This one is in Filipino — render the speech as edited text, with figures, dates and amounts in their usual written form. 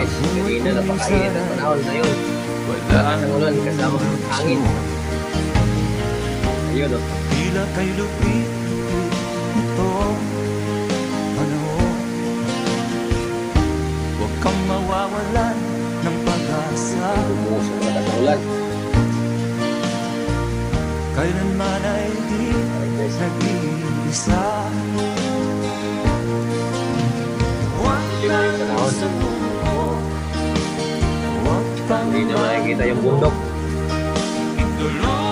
guys. Kanina napakainit ang panahon ngayon. Lakas ang ulan kasama ng hangin. Ayun o. Tila kay lupit ito panahon. Huwag kang mawawalan ng pag-asa. Lumuso na lakas ang ulan. Kailanman ay di nag-iisa. Huwag kang sumuko. Huwag kang Hindi na makikita yung bundok. ituloy